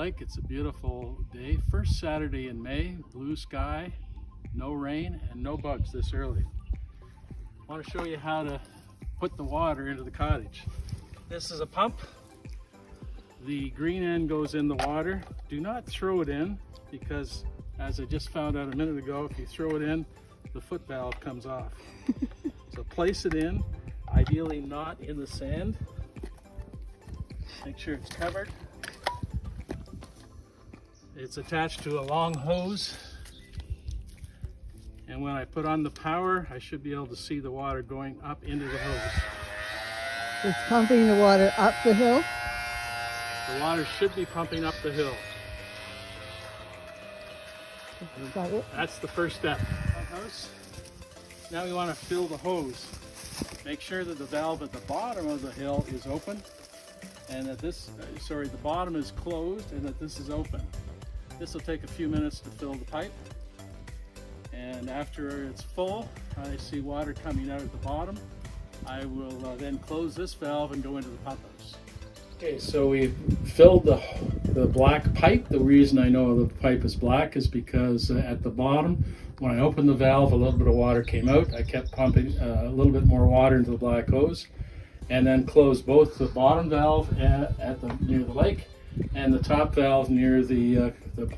lake. It's a beautiful day. First Saturday in May, blue sky, no rain, and no bugs this early. I want to show you how to put the water into the cottage. This is a pump. The green end goes in the water. Do not throw it in because, as I just found out a minute ago, if you throw it in, the foot valve comes off. So place it in, ideally not in the sand. Make sure it's covered. It's attached to a long hose. And when I put on the power, I should be able to see the water going up into the hose. It's pumping the water up the hill? The water should be pumping up the hill. That's the first step. Now we want to fill the hose. Make sure that the valve at the bottom of the hill is open and that the bottom is closed and that this is open. This will take a few minutes to fill the pipe. And after it's full, I see water coming out at the bottom. I will then close this valve and go into the pump house. Okay, so we've filled the black pipe. The reason I know the pipe is black is because at the bottom, when I opened the valve, a little bit of water came out. I kept pumping a little bit more water into the black hose and then closed both the bottom valve near the lake and the top valve near the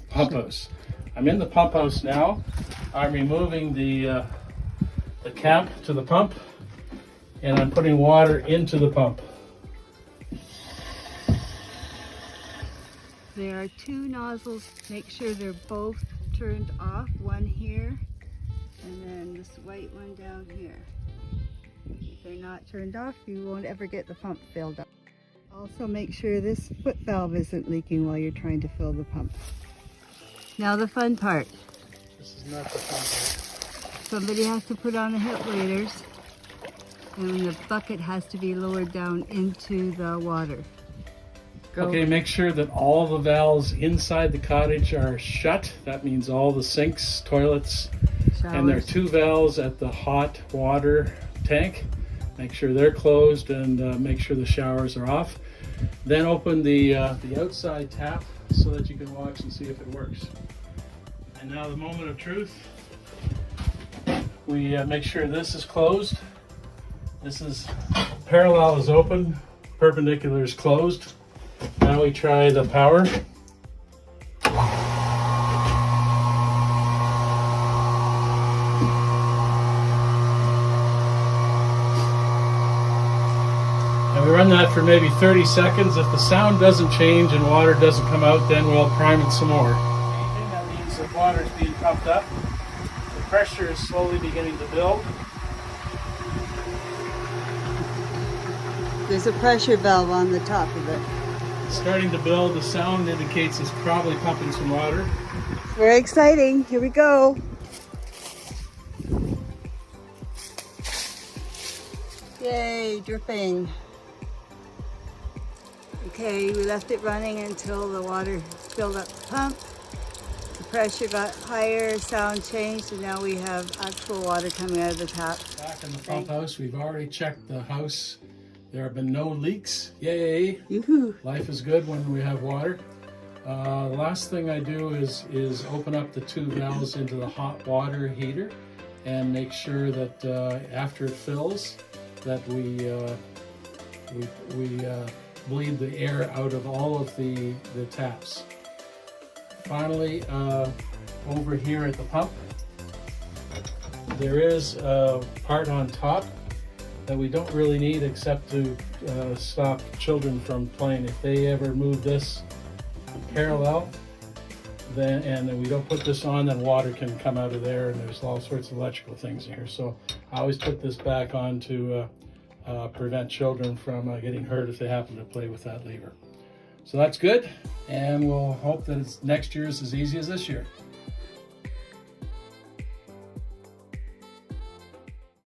pump house. I'm in the pump house now. I'm removing the cap to the pump and I'm putting water into the pump. There are two nozzles. Make sure they're both turned off. One here and then this white one down here. If they're not turned off, you won't ever get the pump filled up. Also make sure this foot valve isn't leaking while you're trying to fill the pump. Now the fun part. This is not the fun part. Somebody has to put on the hip waders and the bucket has to be lowered down into the water. Go. Okay, make sure that all the valves inside the cottage are shut. That means all the sinks, toilets, Showers. And there are two valves at the hot water tank. Make sure they're closed and make sure the showers are off. Then open the outside tap so that you can watch and see if it works. And now the moment of truth. We make sure this is closed. This is parallel is open, perpendicular is closed. Now we try the power. And we run that for maybe 30 seconds. If the sound doesn't change and water doesn't come out, then we'll prime it some more. That means the water is being pumped up. The pressure is slowly beginning to build. There's a pressure valve on the top of it. It's starting to build. The sound indicates it's probably pumping some water. Very exciting. Here we go. Yay, dripping. Okay, we left it running until the water filled up the pump. The pressure got higher, sound changed, and now we have actual water coming out of the tap. Back in the pump house, we've already checked the house. There have been no leaks. Yay! Yoo-hoo. Life is good when we have water. The last thing I do is open up the two valves into the hot water heater and make sure that after it fills that we bleed the air out of all of the taps. Finally, over here at the pump, there is a part on top that we don't really need except to stop children from playing. If they ever move this parallel, then we don't put this on, then water can come out of there, and there's all sorts of electrical things in here. So I always put this back on to prevent children from getting hurt if they happen to play with that lever. So that's good, and we'll hope that next year is as easy as this year.